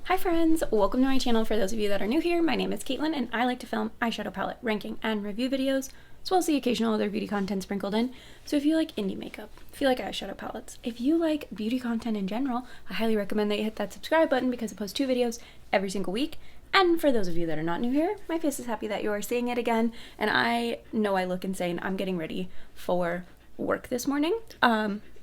Hi friends, welcome to my channel. For those of you that are new here, my name is Katelyn and I like to film eyeshadow palette ranking and review videos, as well as the occasional other beauty content sprinkled in. So if you like indie makeup, if you like eyeshadow palettes, if you like beauty content in general, I highly recommend that you hit that subscribe button because I post 2 videos every single week. And for those of you that are not new here, my face is happy that you are seeing it again, and I know I look insane. I'm getting ready for work this morning.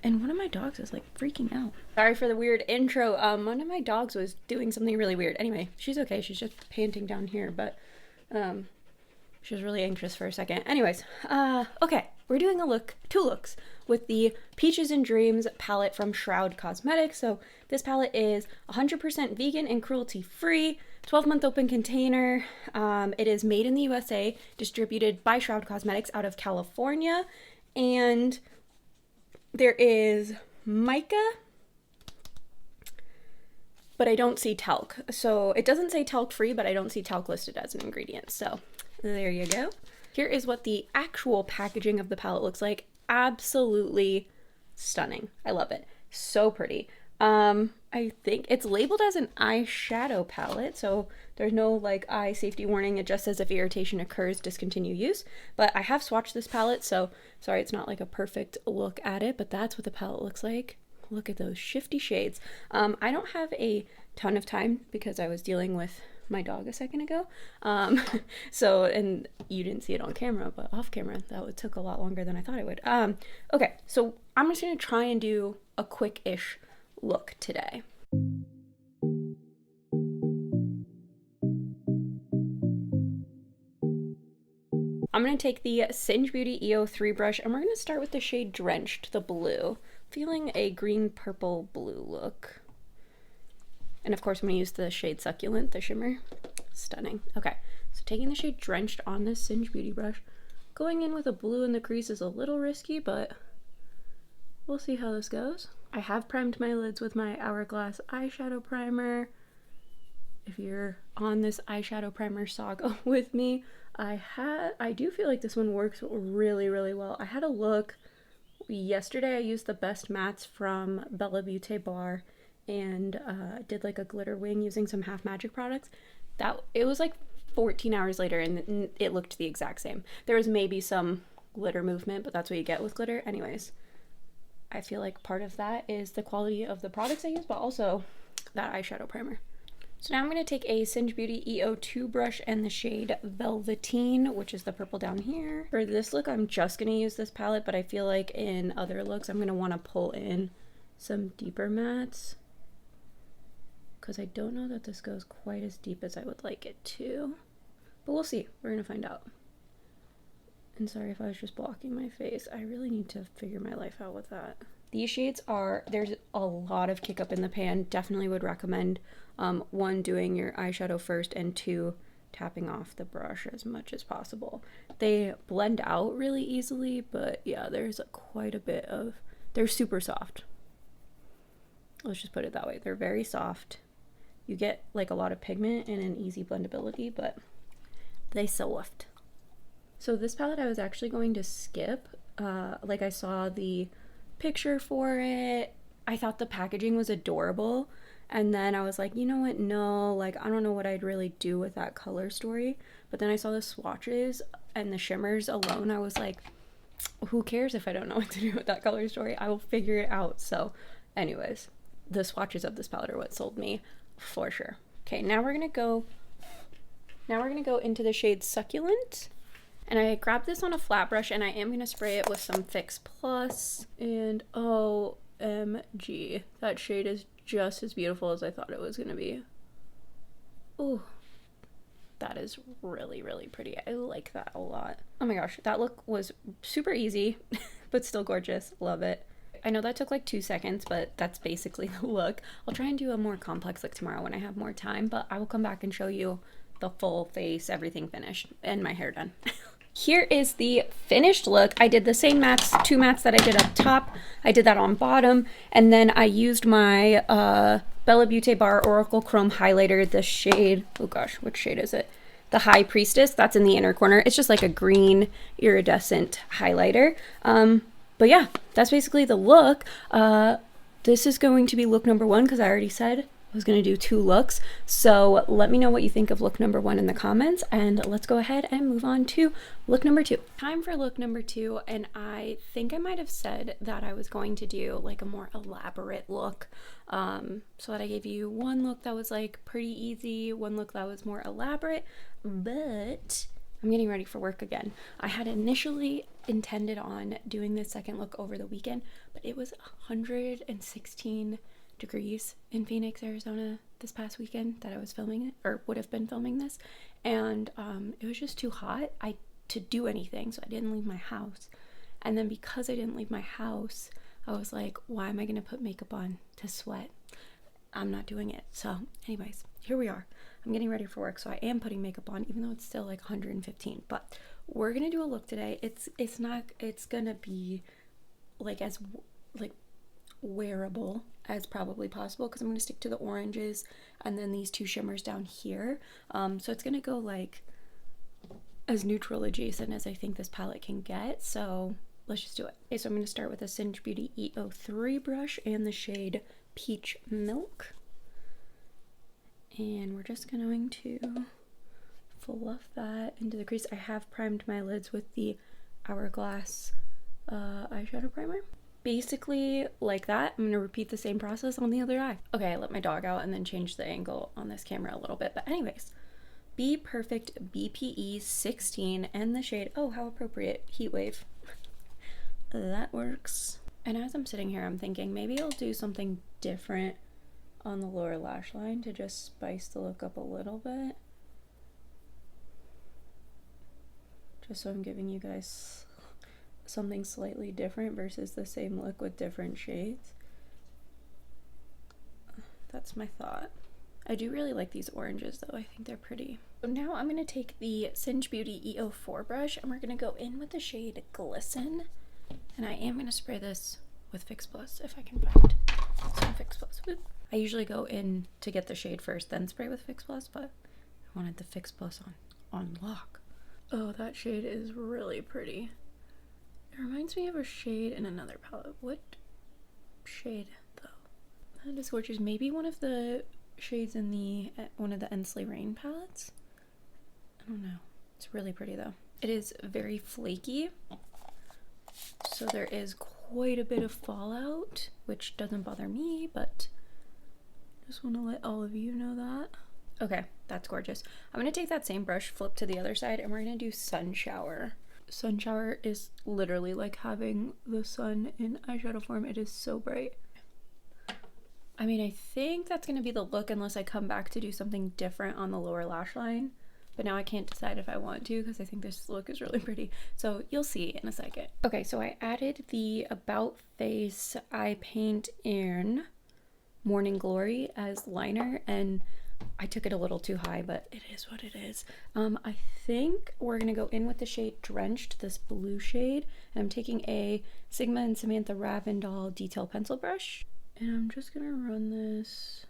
And one of my dogs is like freaking out. Sorry for the weird intro. One of my dogs was doing something really weird. Anyway, she's okay. She's just panting down here, but she was really anxious for a second. Anyways, okay, we're doing two looks with the Peaches and Dreams palette from Shroud Cosmetics. So this palette is 100% vegan and cruelty-free, 12-month open container. It is made in the USA, distributed by Shroud Cosmetics out of California, and there is mica, but I don't see talc. So it doesn't say talc free, but I don't see talc listed as an ingredient. So there you go. Here is what the actual packaging of the palette looks like. Absolutely stunning. I love it. So pretty. I think it's labeled as an eyeshadow palette, so there's no like eye safety warning. It just says if irritation occurs, discontinue use. But I have swatched this palette, so sorry it's not like a perfect look at it, but that's what the palette looks like. Look at those shifty shades. I don't have a ton of time because I was dealing with my dog a second ago. So, and you didn't see it on camera, but off camera, that took a lot longer than I thought it would. Okay, so I'm just gonna try and do a quick-ish look today. I'm going to take the Singe Beauty EO3 brush and we're going to start with the shade Drenched, the blue. Feeling a green, purple, blue look. And of course I'm going to use the shade Succulent, the shimmer. Stunning. Okay, so taking the shade Drenched on this Singe Beauty brush. Going in with a blue in the crease is a little risky, but we'll see how this goes. I have primed my lids with my Hourglass eyeshadow primer. If you're on this eyeshadow primer saga with me, I do feel like this one works really, really well. I had a look yesterday. I used the Best Mattes from BellaBeauteBar and did like a glitter wing using some Half Magic products. It was like 14 hours later and it looked the exact same. There was maybe some glitter movement, but that's what you get with glitter. Anyways, I feel like part of that is the quality of the products I use, but also that eyeshadow primer. So now I'm going to take a Singe Beauty EO2 brush and the shade Velveteen, which is the purple down here. For this look, I'm just going to use this palette, but I feel like in other looks, I'm going to want to pull in some deeper mattes, because I don't know that this goes quite as deep as I would like it to. But we'll see. We're going to find out. And sorry if I was just blocking my face. I really need to figure my life out with that. These shades there's a lot of kick up in the pan. Definitely would recommend 1, doing your eyeshadow first, and 2, tapping off the brush as much as possible. They blend out really easily, but yeah, there's quite a bit of, they're super soft. Let's just put it that way. They're very soft. You get like a lot of pigment and an easy blendability, but they soft. So this palette I was actually going to skip. Like I saw the picture for it. I thought the packaging was adorable. And then I was like, you know what? No, like I don't know what I'd really do with that color story. But then I saw the swatches and the shimmers alone. I was like, who cares if I don't know what to do with that color story? I will figure it out. So anyways, the swatches of this palette are what sold me for sure. Okay, now we're gonna go into the shade Succulent. And I grabbed this on a flat brush and I am going to spray it with some Fix Plus. And OMG, that shade is just as beautiful as I thought it was going to be. Oh, that is really, really pretty. I like that a lot. Oh my gosh, that look was super easy, but still gorgeous. Love it. I know that took like 2 seconds, but that's basically the look. I'll try and do a more complex look tomorrow when I have more time, but I will come back and show you the full face, everything finished, and my hair done. Here is the finished look. I did the same mattes, 2 mattes that I did up top. I did that on bottom, and then I used my BellaBeauteBar Oracle Chrome highlighter, the shade, oh gosh, which shade is it? The High Priestess, that's in the inner corner. It's just like a green iridescent highlighter. But yeah, that's basically the look. This is going to be look number 1 because I already said was gonna do 2 looks. So let me know what you think of look number 1 in the comments, and let's go ahead and move on to look number 2. Time for look number 2, and I think I might have said that I was going to do like a more elaborate look. So that I gave you one look that was like pretty easy, one look that was more elaborate, but I'm getting ready for work again. I had initially intended on doing this second look over the weekend, but it was 116 degrees in Phoenix, Arizona this past weekend that I was filming it, or would have been filming this, and it was just too hot to do anything, so I didn't leave my house. And then because I didn't leave my house, I was like, why am I gonna put makeup on to sweat? I'm not doing it. So anyways, here we are. I'm getting ready for work, so I am putting makeup on, even though it's still like 115. But we're gonna do a look today. It's gonna be like as like wearable as probably possible, because I'm gonna stick to the oranges and then these 2 shimmers down here. So it's gonna go like as neutral adjacent as I think this palette can get. So let's just do it. Okay, so I'm gonna start with a Singe Beauty E03 brush and the shade Peach Milk. And we're just going to fluff that into the crease. I have primed my lids with the Hourglass eyeshadow primer. Basically like that. I'm gonna repeat the same process on the other eye. Okay, I let my dog out and then changed the angle on this camera a little bit. But anyways, Be Perfect BPE 16 and the shade, oh how appropriate, Heat Wave. That works. And as I'm sitting here, I'm thinking maybe I'll do something different on the lower lash line to just spice the look up a little bit. Just so I'm giving you guys something slightly different versus the same look with different shades. That's my thought. I do really like these oranges though, I think they're pretty. So now I'm going to take the Singe Beauty E04 brush and we're going to go in with the shade Glisten. And I am going to spray this with Fix Plus if I can find some Fix Plus. Whoop. I usually go in to get the shade first, then spray with Fix Plus, but I wanted the Fix Plus on lock. Oh, that shade is really pretty. It reminds me of a shade in another palette. What shade though? That is gorgeous. Maybe one of the shades in one of the Ensley Rain palettes? I don't know. It's really pretty though. It is very flaky, so there is quite a bit of fallout, which doesn't bother me, but just want to let all of you know that. Okay, that's gorgeous. I'm going to take that same brush, flip to the other side, and we're going to do Sun Shower. Sun Shower is literally like having the sun in eyeshadow form. It is so bright. I mean, I think that's going to be the look unless I come back to do something different on the lower lash line. But now I can't decide if I want to because I think this look is really pretty. So you'll see in a second. Okay, so I added the About Face eye paint in Morning Glory as liner, and I took it a little too high, but it is what it is. I think we're gonna go in with the shade Drenched, this blue shade, and I'm taking a Sigma and Samantha Ravindall detail pencil brush, and I'm just gonna run this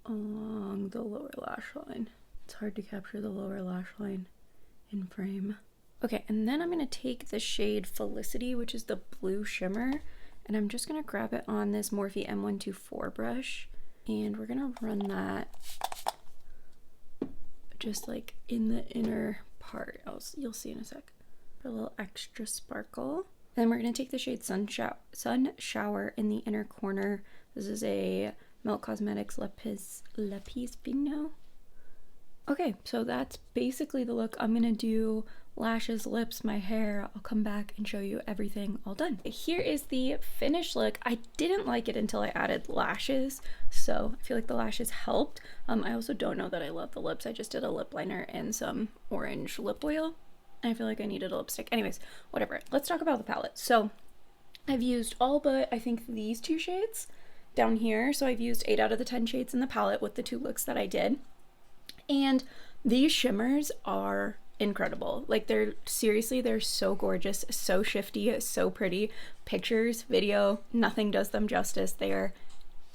along the lower lash line. It's hard to capture the lower lash line in frame. Okay, and then I'm gonna take the shade Felicity, which is the blue shimmer, and I'm just gonna grab it on this Morphe M124 brush, and we're gonna run that just like in the inner part. You'll see in a sec. For a little extra sparkle. Then we're gonna take the shade Sun Shower in the inner corner. This is a Melt Cosmetics Lapis Fino. Okay, so that's basically the look. I'm gonna do lashes, lips, my hair. I'll come back and show you everything all done. Here is the finished look. I didn't like it until I added lashes, so I feel like the lashes helped. I also don't know that I love the lips. I just did a lip liner and some orange lip oil, and I feel like I needed a lipstick. Anyways, whatever. Let's talk about the palette. So I've used all but I think these 2 shades down here. So I've used 8 out of the 10 shades in the palette with the 2 looks that I did. And these shimmers are incredible. Like they're so gorgeous, so shifty, so pretty. Pictures, video, nothing does them justice. They are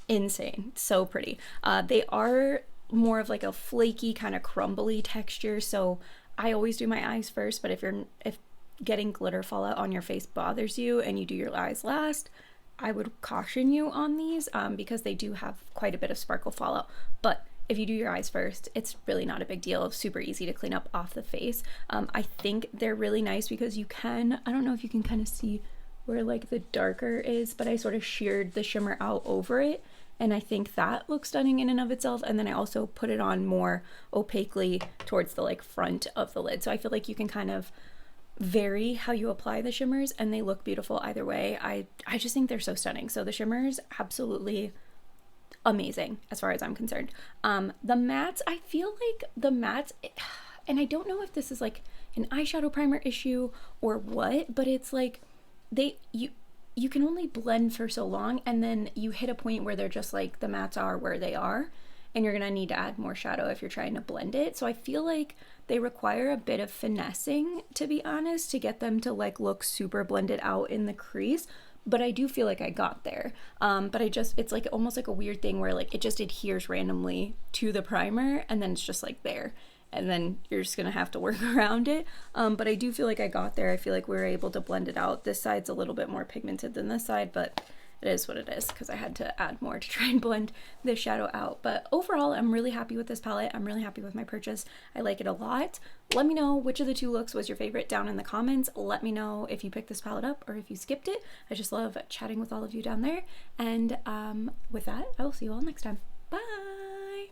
insane, so pretty. They are more of like a flaky kind of crumbly texture. So I always do my eyes first, but if getting glitter fallout on your face bothers you and you do your eyes last, I would caution you on these because they do have quite a bit of sparkle fallout. But if you do your eyes first, it's really not a big deal. Super easy to clean up off the face. I think they're really nice because you can, I don't know if you can kind of see where like the darker is, but I sort of sheared the shimmer out over it. And I think that looks stunning in and of itself. And then I also put it on more opaquely towards the like front of the lid. So I feel like you can kind of vary how you apply the shimmers and they look beautiful either way. I just think they're so stunning. So the shimmers, absolutely amazing as far as I'm concerned. The mattes, I feel like the mattes, and I don't know if this is like an eyeshadow primer issue or what, but it's like you can only blend for so long, and then you hit a point where they're just like the mattes are where they are, and you're gonna need to add more shadow if you're trying to blend it. So I feel like they require a bit of finessing, to be honest, to get them to like look super blended out in the crease. But I do feel like I got there. But it's like almost like a weird thing where like it just adheres randomly to the primer and then it's just like there. And then you're just gonna have to work around it. But I do feel like I got there. I feel like we were able to blend it out. This side's a little bit more pigmented than this side, but it is what it is because I had to add more to try and blend this shadow out. But overall, I'm really happy with this palette. I'm really happy with my purchase. I like it a lot. Let me know which of the two looks was your favorite down in the comments. Let me know if you picked this palette up or if you skipped it. I just love chatting with all of you down there. And with that, I will see you all next time. Bye!